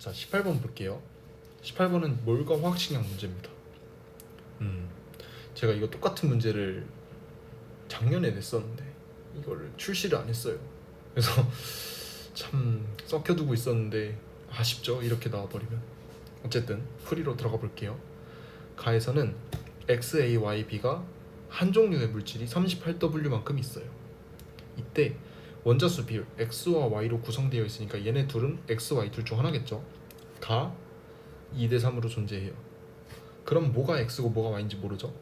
자, 18번 볼게요. 18번은 몰과 화학식량 문제입니다. 제가 이거 똑같은 문제를 작년에 냈었는데 이거를 출시를 안 했어요. 그래서 참 썩혀두고 있었는데 아쉽죠, 이렇게 나와버리면. 어쨌든 풀이로 들어가 볼게요. 가에서는 XAYB가 한 종류의 물질이 38W만큼 있어요. 이때 원자수 비율 X와 Y로 구성되어 있으니까 얘네 둘은 X, Y 둘 중 하나겠죠. 가 2대 3으로 존재해요. 그럼 뭐가 X고 뭐가 Y인지 모르죠.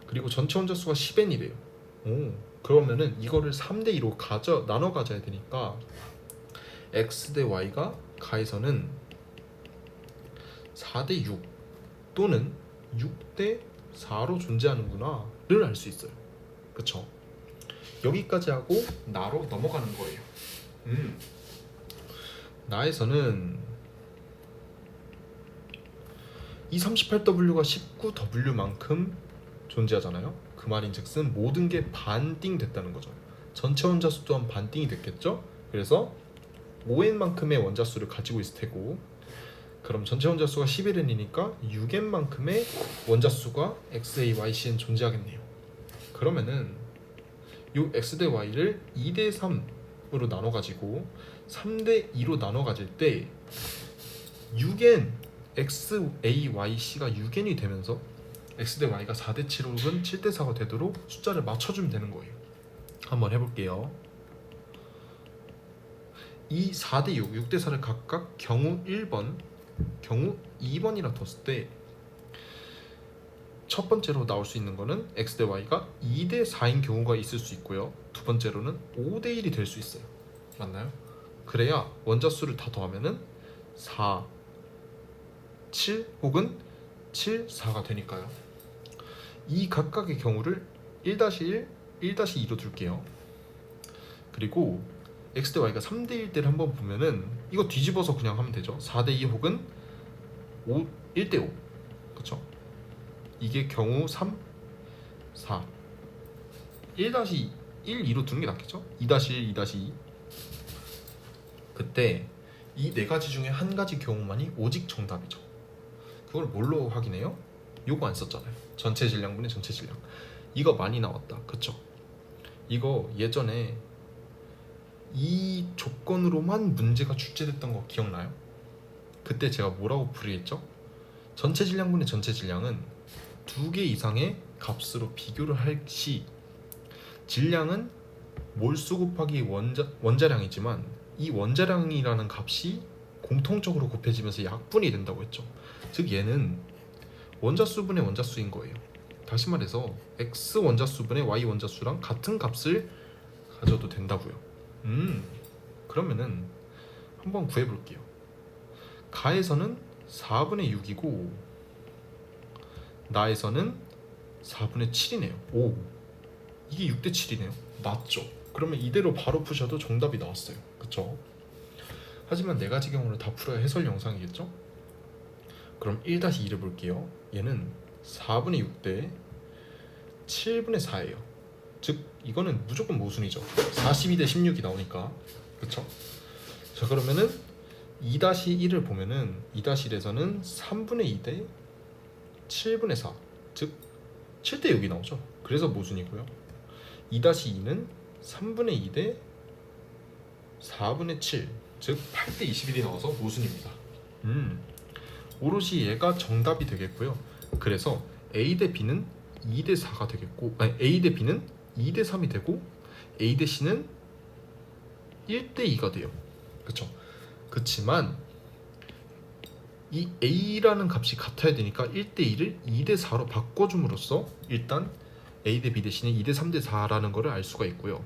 그리고 전체 원자수가 10N이래요. 그러면은 이거를 3대 2로 나눠 가져야 되니까 X 대 Y가 가에서는 4대 6 또는 6대 4로 존재하는구나를 알 수 있어요. 그쵸? 여기까지 하고 나로 넘어가는 거예요. 나에서는 이 38W가 19W만큼 존재하잖아요. 그 말인즉슨 모든 게 반띵 됐다는 거죠. 전체 원자수 또한 반띵이 됐겠죠. 그래서 5N만큼의 원자수를 가지고 있을 테고, 그럼 전체 원자수가 11N이니까 6N만큼의 원자수가 XAYC는 존재하겠네요. 그러면은 요 X 대 Y를 2대 3으로 나눠가지고 3대 2로 나눠 가질 때 6N XAYC가 6N이 되면서 X 대 Y가 4대 7 혹은 7대 4가 되도록 숫자를 맞춰주면 되는 거예요. 한번 해볼게요. 이 4대 6, 6대 4를 각각 경우 1번, 경우 2번이라 뒀을 때 첫 번째로 나올 수 있는 거는 X 대 Y가 2대 4인 경우가 있을 수 있고요. 두 번째로는 5대 1이 될 수 있어요. 맞나요? 그래야 원자수를 다 더하면은 4, 7 혹은 7, 4가 되니까요. 이 각각의 경우를 1-1, 1-2로 둘게요. 그리고 X 대 Y가 3대 1 때를 한번 보면은 이거 뒤집어서 그냥 하면 되죠. 4대 2 혹은 1대 5. 그쵸? 이게 경우 3, 4 1-1, 2로 두는 게 낫겠죠? 2-1, 2-2 그때 이 네 가지 중에 한 가지 경우만이 오직 정답이죠. 그걸 뭘로 확인해요? 요거 안 썼잖아요. 전체 질량분의 전체 질량. 이거 많이 나왔다. 그쵸? 이거 예전에 이 조건으로만 문제가 출제됐던 거 기억나요? 그때 제가 뭐라고 풀이했죠? 전체 질량분의 전체 질량은 두 개 이상의 값으로 비교를 할 시 질량은 몰수 곱하기 원자량이지만 이 원자량이라는 값이 공통적으로 곱해지면서 약분이 된다고 했죠. 즉 얘는 원자수분의 원자수인 거예요. 다시 말해서 X 원자수분의 Y 원자수랑 같은 값을 가져도 된다고요. 그러면은 한번 구해볼게요. 가에서는 4분의 6이고 나에서는 4분의 7이네요. 오, 이게 6대 7이네요. 맞죠? 그러면 이대로 바로 푸셔도 정답이 나왔어요. 그쵸? 하지만 네 가지 경우를 다 풀어야 해설 영상이겠죠? 그럼 1-2를 볼게요. 얘는 4분의 6 대 7분의 4예요. 즉 이거는 무조건 모순이죠. 42 대 16이 나오니까. 그쵸? 자, 그러면은 2-1을 보면은 2-1에서는 3분의 2 대 7분의 4, 즉 7대 6이 나오죠. 그래서 모순이고요. 2-2는 3분의 2 대 4분의 7, 즉 8대 21이 나와서 모순입니다. 오롯이 얘가 정답이 되겠고요. 그래서 A 대 B는 2 대 4가 되겠고, 아니 A 대 B는 2 대 3이 되고 A 대 C는 1 대 2가 돼요. 그쵸? 그치만 이 A라는 값이 같아야 되니까 1 대 2를 2 대 4로 바꿔줌으로써 일단 A 대 B 대 C는 2 대 3 대 4라는 거를 알 수가 있고요.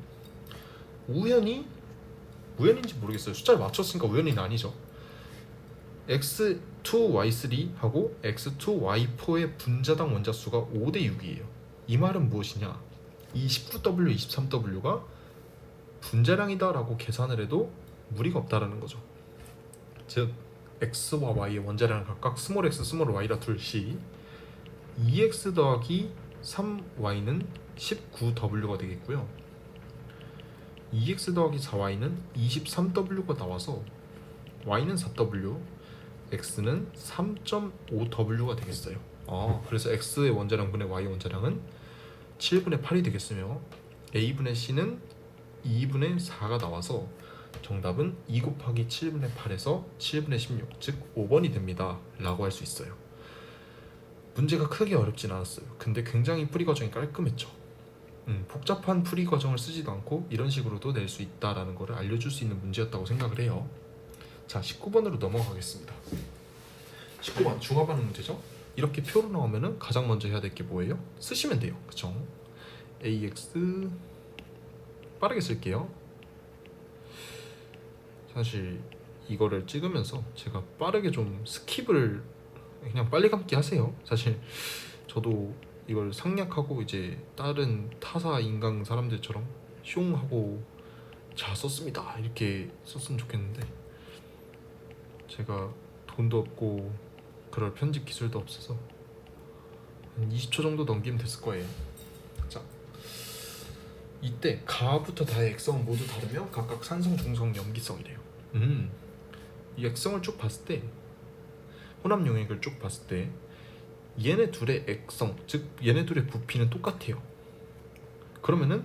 우연인지 모르겠어요. 숫자를 맞췄으니까 우연히는 아니죠. X2Y3하고 X2Y4의 분자당 원자수가 5대 6이에요. 이 말은 무엇이냐? 이 19W, 23W가 분자량이다 라고 계산을 해도 무리가 없다라는 거죠. 즉 X와 Y의 원자량을 각각 스몰 x, 스몰 y라 둘 시 2x 더하기 3y는 19w가 되겠고요. 2x 더하기 4y는 23w가 나와서 y는 4w, x는 3.5w가 되겠어요. 그래서 x의 원자량분의 y 원자량은 7분의 8이 되겠으며 a분의 c는 2분의 4가 나와서 정답은 2 곱하기 7분의 8에서 7분의 16, 즉 5번이 됩니다 라고 할 수 있어요. 문제가 크게 어렵진 않았어요. 근데 굉장히 풀이 과정이 깔끔했죠. 복잡한 풀이 과정을 쓰지도 않고 이런 식으로도 낼 수 있다라는 것을 알려줄 수 있는 문제였다고 생각을 해요. 자, 19번으로 넘어가겠습니다. 19번 중화반응 문제죠. 이렇게 표로 나오면은 가장 먼저 해야 될 게 뭐예요? 쓰시면 돼요. 그쵸? AX 빠르게 쓸게요. 사실 이거를 찍으면서 제가 빠르게 좀 스킵을 그냥 빨리 감기 하세요. 사실 저도 이걸 상략하고 이제 다른 타사 인강 사람들처럼 슝 하고 자 썼습니다 이렇게 썼으면 좋겠는데 제가 돈도 없고 그럴 편집 기술도 없어서 한 20초 정도 넘기면 됐을 거예요. 자, 이때 가부터 다의 액성은 모두 다르며 각각 산성, 중성, 염기성이래요. 이 액성을 쭉 봤을 때 혼합 용액을 쭉 봤을 때 얘네 둘의 액성, 즉 얘네 둘의 부피는 똑같아요. 그러면은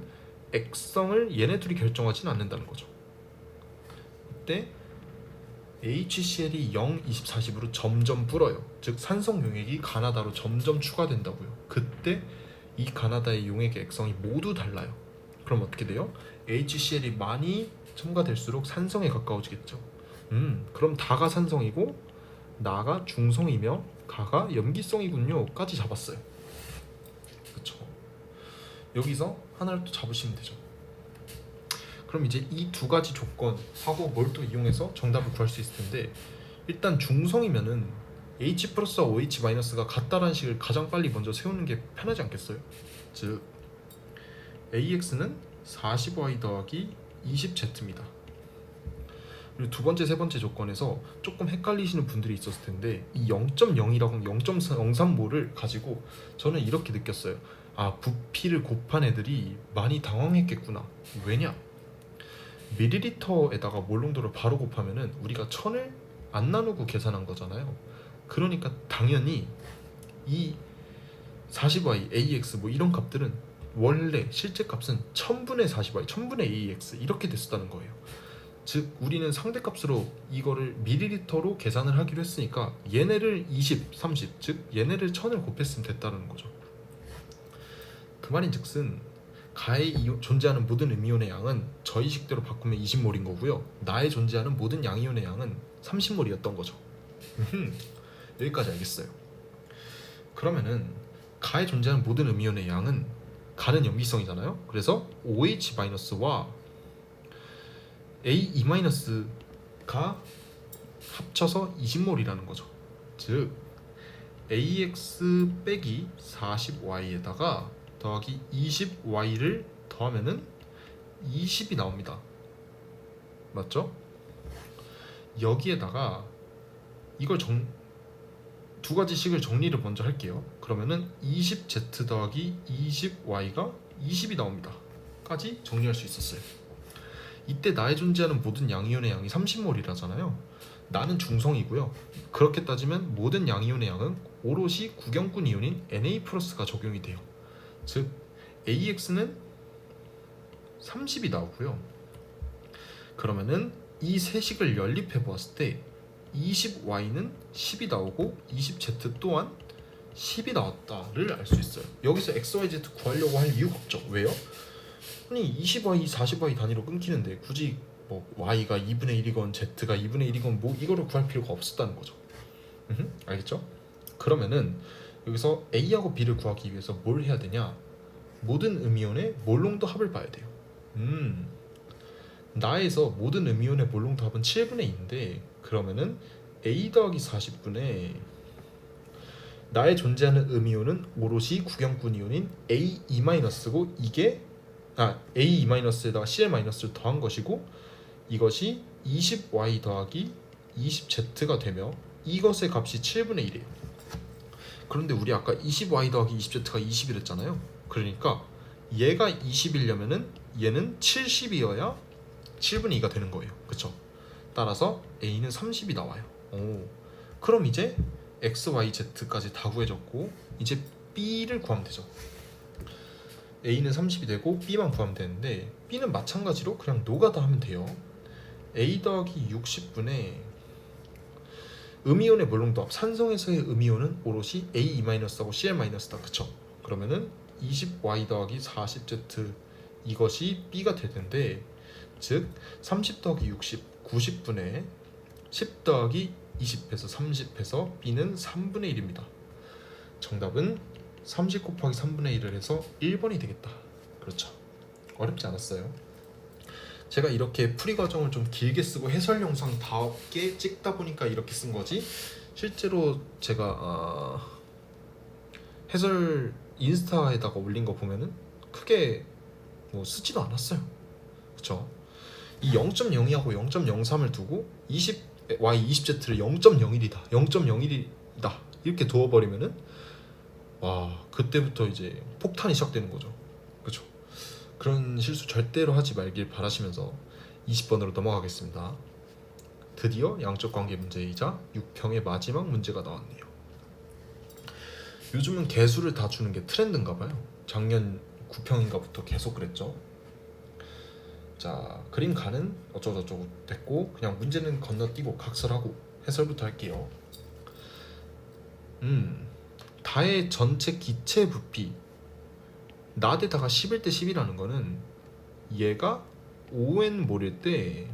액성을 얘네 둘이 결정하진 않는다는 거죠. 이때 HCl이 0, 20, 40으로 점점 불어요. 즉 산성 용액이 가나다로 점점 추가된다고요. 그때 이 가나다의 용액의 액성이 모두 달라요. 그럼 어떻게 돼요? HCl이 많이 첨가될수록 산성에 가까워지겠죠. 그럼 다가 산성이고 나가 중성이며 가가 염기성이군요 까지 잡았어요. 그쵸? 여기서 하나를 또 잡으시면 되죠. 그럼 이제 이 두 가지 조건하고 뭘 또 이용해서 정답을 구할 수 있을 텐데 일단 중성이면은 H 플러스와 OH 마이너스가 같다라는 식을 가장 빨리 먼저 세우는 게 편하지 않겠어요? 즉 AX는 40Y 더하기 20Z입니다. 그리고 두 번째, 세 번째 조건에서 조금 헷갈리시는 분들이 있었을 텐데 이 0.0이랑 0.03몰을 가지고 저는 이렇게 느꼈어요. 아, 부피를 곱한 애들이 많이 당황했겠구나. 왜냐? 밀리리터에다가 몰농도를 바로 곱하면은 우리가 1000을 안 나누고 계산한 거잖아요. 그러니까 당연히 이 40y, ax 뭐 이런 값들은 원래 실제 값은 1000분의 40y, 1000분의 ax 이렇게 됐었다는 거예요. 즉 우리는 상대값으로 이거를 밀리리터로 계산을 하기로 했으니까 얘네를 20, 30, 즉 얘네를 1000을 곱했으면 됐다는 거죠. 그 말인즉슨 가에 존재하는 모든 음이온의 양은 저희 식대로 바꾸면 20몰인 거고요. 나에 존재하는 모든 양이온의 양은 30몰이었던 거죠. 여기까지 알겠어요. 그러면은 가에 존재하는 모든 음이온의 양은 가는 염기성이잖아요. 그래서 OH-와 AE-가 합쳐서 20몰이라는 거죠. 즉 AX 빼기 40Y에다가 더하기 20Y를 더하면은 20이 나옵니다. 맞죠? 여기에다가 이걸 두 가지 식을 정리를 먼저 할게요. 그러면은 20Z 더하기 20Y가 20이 나옵니다. 까지 정리할 수 있었어요. 이때 나에 존재하는 모든 양이온의 양이 30몰이라잖아요. 나는 중성이고요. 그렇게 따지면 모든 양이온의 양은 오롯이 구경꾼 이온인 Na+가 적용이 돼요. 즉 AX는 30이 나오고요. 그러면은 이 세 식을 연립해 보았을 때 20Y는 10이 나오고 20Z 또한 10이 나왔다를 알 수 있어요. 여기서 XYZ 구하려고 할 이유가 없죠. 왜요? 아니 20Y, 40Y 단위로 끊기는데 굳이 뭐 Y가 2분의 1이건 Z가 2분의 1이건 뭐 이거를 구할 필요가 없었다는 거죠. 알겠죠? 그러면은 여기서 A하고 B를 구하기 위해서 뭘 해야 되냐? 모든 음이온의 몰농도 합을 봐야 돼요. 나에서 모든 음이온의 몰농도 합은 7분의 2인데 그러면은 A 더하기 40분의 나에 존재하는 음이온은 오롯이 구경꾼 이온인 A2-고 이게 A2-에다가 Cl-를 더한 것이고 이것이 20Y 더하기 20Z가 되며 이것의 값이 7분의 1이에요. 그런데 우리 아까 20Y 더하기 20Z가 20이랬잖아요. 그러니까 얘가 20이려면은 얘는 70이어야 7분의 2가 되는 거예요. 그쵸? 따라서 A는 30이 나와요. 오. 그럼 이제 X, Y, Z까지 다 구해졌고 이제 B를 구하면 되죠. A는 30이 되고 B만 구하면 되는데 B는 마찬가지로 그냥 노가다 하면 돼요. A 더하기 60분의 음이온의 몰롱도합, 산성에서의 음이온은 오롯이 A2-하고 Cl-다. 그쵸? 그러면은 20Y 더하기 40Z 이것이 B가 될 텐데, 즉 30 더하기 60, 90분의 10 더하기 20해서 30해서 B는 3분의 1입니다. 정답은 30 곱하기 3분의 1을 해서 1번이 되겠다. 그렇죠? 어렵지 않았어요. 제가 이렇게 풀이 과정을 좀 길게 쓰고 해설 영상 다게 찍다 보니까 이렇게 쓴 거지, 실제로 제가 해설 인스타에다가 올린 거 보면은 크게 뭐 쓰지도 않았어요. 그쵸? 이 0.02하고 0.03을 두고 20y 20z를 0.01이다 0.01이다 이렇게 두어버리면은 와, 그때부터 이제 폭탄이 시작되는 거죠. 그쵸? 그런 실수 절대로 하지 말길 바라시면서 20번으로 넘어가겠습니다. 드디어 양적 관계 문제이자 6평의 마지막 문제가 나왔네요. 요즘은 개수를 다 주는 게 트렌드인가 봐요. 작년 9평인가부터 계속 그랬죠. 자, 그림 가는 어쩌고저쩌고 됐고, 그냥 문제는 건너뛰고 각설하고 해설부터 할게요. 다의 전체 기체 부피 나대다가 11대 10이라는 거는 얘가 5n 몰일 때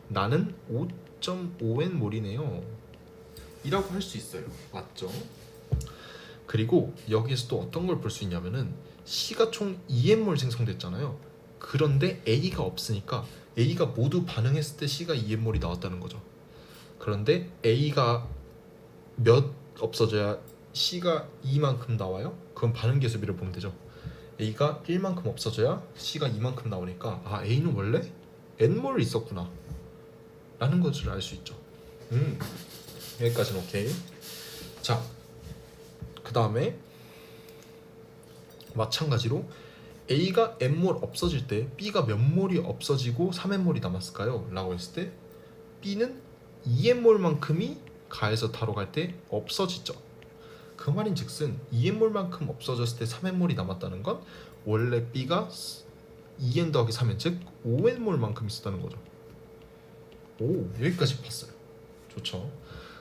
나는 5.5n 몰이네요 이라고 할 수 있어요. 맞죠? 그리고 여기에서 또 어떤 걸 볼 수 있냐면은 C가 총 2n몰 생성됐잖아요. 그런데 A가 없으니까 A가 모두 반응했을 때 C가 2n몰이 나왔다는 거죠. 그런데 A가 몇 없어져야 C가 2만큼 나와요? 그건 반응 계수비를 보면 되죠. A가 1만큼 없어져야 C가 2만큼 나오니까 아, A는 원래 n몰 있었구나 라는 것을 알 수 있죠. 여기까지는 오케이. 자, 그 다음에 마찬가지로 A가 n몰 없어질 때 B가 몇 몰이 없어지고 3n몰이 남았을까요? 라고 했을 때 B는 2n몰만큼이 가에서 다로 갈 때 없어지죠. 그 말인 즉슨 2n몰만큼 없어졌을 때 3n몰이 남았다는 건 원래 B가 2n 더하기 3n, 즉 5n몰만큼 있었다는 거죠. 오, 여기까지 봤어요. 좋죠.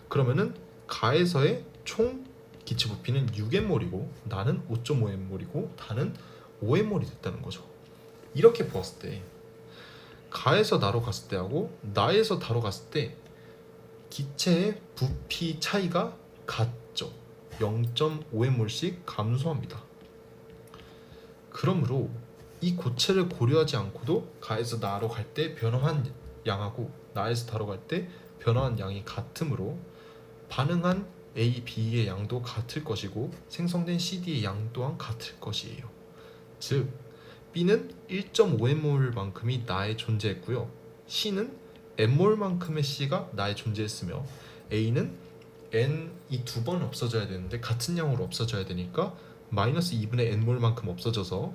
그러면은 가에서의 총 기체 부피는 6n몰이고 나는 5.5n몰이고 다는 5n몰이 됐다는 거죠. 이렇게 보았을 때 가에서 나로 갔을 때하고 나에서 다로 갔을 때 기체의 부피 차이가 같죠. 0.5n몰씩 감소합니다. 그러므로 이 고체를 고려하지 않고도 가에서 나로 갈 때 변화한 양하고 나에서 다로 갈 때 변화한 양이 같으므로 반응한 A, B의 양도 같을 것이고 생성된 CD의 양 또한 같을 것이에요. 즉 B는 1.5n몰만큼이 나에 존재했고요, C는 n몰만큼의 C가 나에 존재했으며 A는 n이 두 번 없어져야 되는데 같은 양으로 없어져야 되니까 마이너스 2분의 n몰만큼 없어져서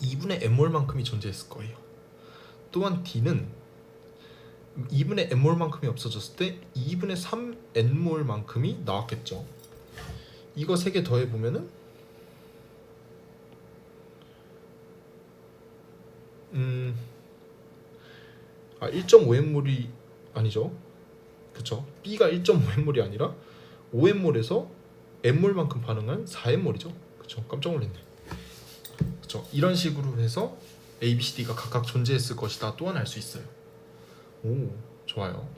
2분의 n몰만큼이 존재했을 거예요. 또한 D는 2분의 n몰만큼이 없어졌을 때 2분의 3n몰만큼이 나왔겠죠. 이거 3개 더해보면은 1.5n몰이 아니죠. 그쵸? B가 1.5n몰이 아니라 5n몰에서 n몰만큼 반응한 4n몰이죠. 그쵸? 깜짝 놀랐네. 그쵸? 이런 식으로 해서 A, B, C, D가 각각 존재했을 것이다 또한 알 수 있어요. 오, 좋아요.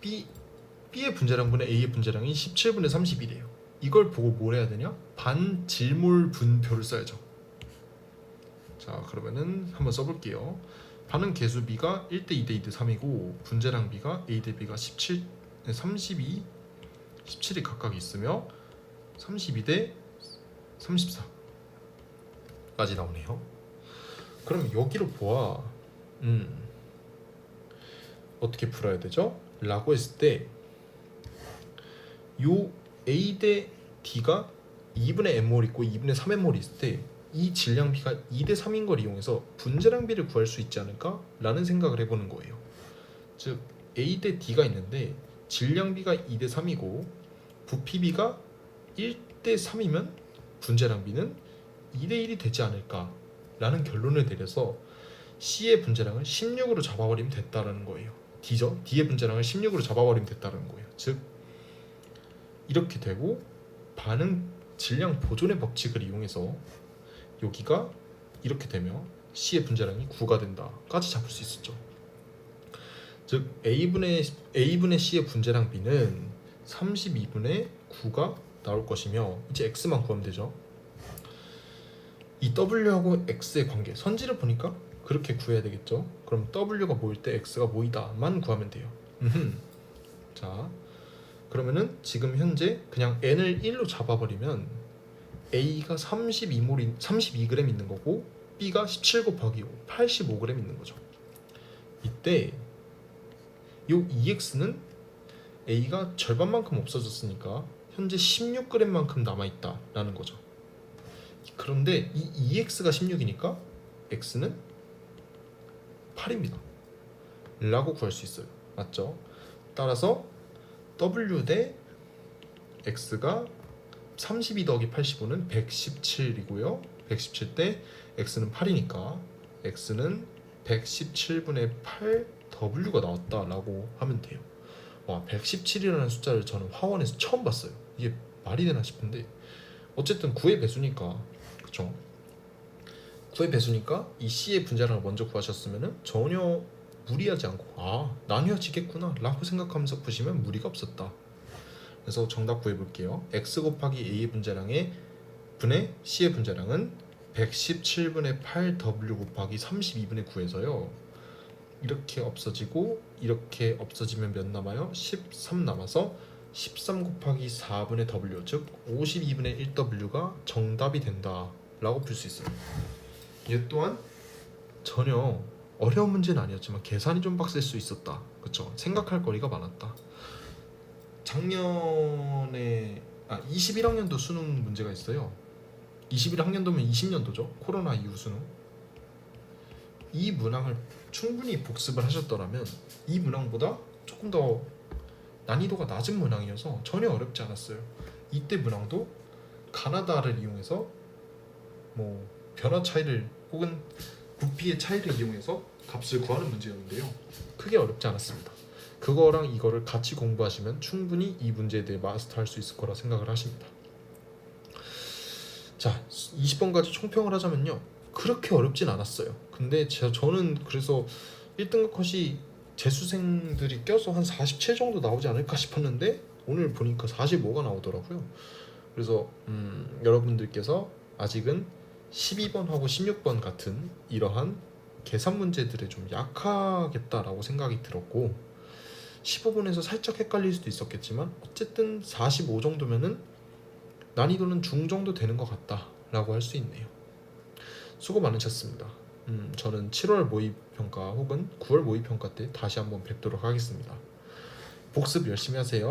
B의 분자량분의 A의 분자량이 17분의 31이에요. 이걸 보고 뭘 해야 되냐? 반질몰 분표를 써야죠. 자, 그러면은 한번 써볼게요. 반응 계수 B가 1대 2대 2대 3이고 분자량 B가 A 대 B가 17, 32, 17이 각각 있으며 32대 34까지 나오네요. 그럼 여기로 보아 어떻게 풀어야 되죠? 라고 했을 때 요 A 대 D가 2분의 n몰 있고 2분의 3n몰이 있을 때 이 질량 B가 2대 3인 걸 이용해서 분자량 B를 구할 수 있지 않을까? 라는 생각을 해보는 거예요. 즉 A 대 D가 있는데 질량비가 2대 3이고 부피비가 1대 3이면 분자량 B는 2대 1이 되지 않을까라는 결론을 내려서 C의 분자량을 16으로 잡아버리면 됐다라는 거예요. D죠. D의 분자량을 16으로 잡아버리면 됐다는 거예요. 즉 이렇게 되고 반응 질량 보존의 법칙을 이용해서 여기가 이렇게 되면 C의 분자량이 9가 된다까지 잡을 수 있었죠. 즉 A분의 C의 분자량 B는 32분의 9가 나올 것이며 이제 X만 구하면 되죠. 이 W하고 X의 관계 선지를 보니까 그렇게 구해야 되겠죠. 그럼 W가 모일 때 X가 모이다만 구하면 돼요. 자 그러면은 지금 현재 그냥 N을 1로 잡아버리면 A가 32g 있는 거고 B가 17 곱하기 5 85g 있는 거죠. 이때 요 EX는 A가 절반만큼 없어졌으니까 현재 16g만큼 남아있다라는 거죠. 그런데 이 EX가 16이니까 X는 8입니다 라고 구할 수 있어요. 맞죠? 따라서 W 대 X가 32 더하기 85는 117이고요 117 대 X는 8이니까 X는 117분의 8 W가 나왔다라고 하면 돼요. 와 117이라는 숫자를 저는 화원에서 처음 봤어요. 이게 말이 되나 싶은데 어쨌든 9의 배수니까 그쵸? 9의 배수니까 이 C의 분자량을 먼저 구하셨으면 전혀 무리하지 않고 나뉘어지겠구나 라고 생각하면서 푸시면 무리가 없었다. 그래서 정답 구해볼게요. X 곱하기 A의 분자량의 분의 C의 분자량은 117분의 8W 곱하기 32분의 9에서요 이렇게 없어지고 이렇게 없어지면 몇 남아요? 13 남아서 13 곱하기 4분의 W 즉 52분의 1W가 정답이 된다 라고 풀 수 있어요. 이 또한 전혀 어려운 문제는 아니었지만 계산이 좀 빡셀 수 있었다. 그쵸? 생각할 거리가 많았다. 작년에 21학년도 수능 문제가 있어요. 21학년도면 20년도죠. 코로나 이후 수능. 이 문항을 충분히 복습을 하셨더라면 이 문항보다 조금 더 난이도가 낮은 문항이어서 전혀 어렵지 않았어요. 이때 문항도 가나다를 이용해서 뭐 변화 차이를 혹은 부피의 차이를 이용해서 값을 구하는 문제였는데요. 크게 어렵지 않았습니다. 그거랑 이거를 같이 공부하시면 충분히 이 문제에 대해 마스터할 수 있을 거라 생각을 하십니다. 자, 20번까지 총평을 하자면요. 그렇게 어렵진 않았어요. 근데 저는 그래서 1등급 컷이 재수생들이 껴서 한 47 정도 나오지 않을까 싶었는데 오늘 보니까 45가 나오더라고요. 그래서 여러분들께서 아직은 12번하고 16번 같은 이러한 계산 문제들에 좀 약하겠다라고 생각이 들었고 15번에서 살짝 헷갈릴 수도 있었겠지만 어쨌든 45 정도면은 난이도는 중 정도 되는 것 같다라고 할 수 있네요. 수고 많으셨습니다. 저는 7월 모의평가 혹은 9월 모의평가 때 다시 한번 뵙도록 하겠습니다. 복습 열심히 하세요.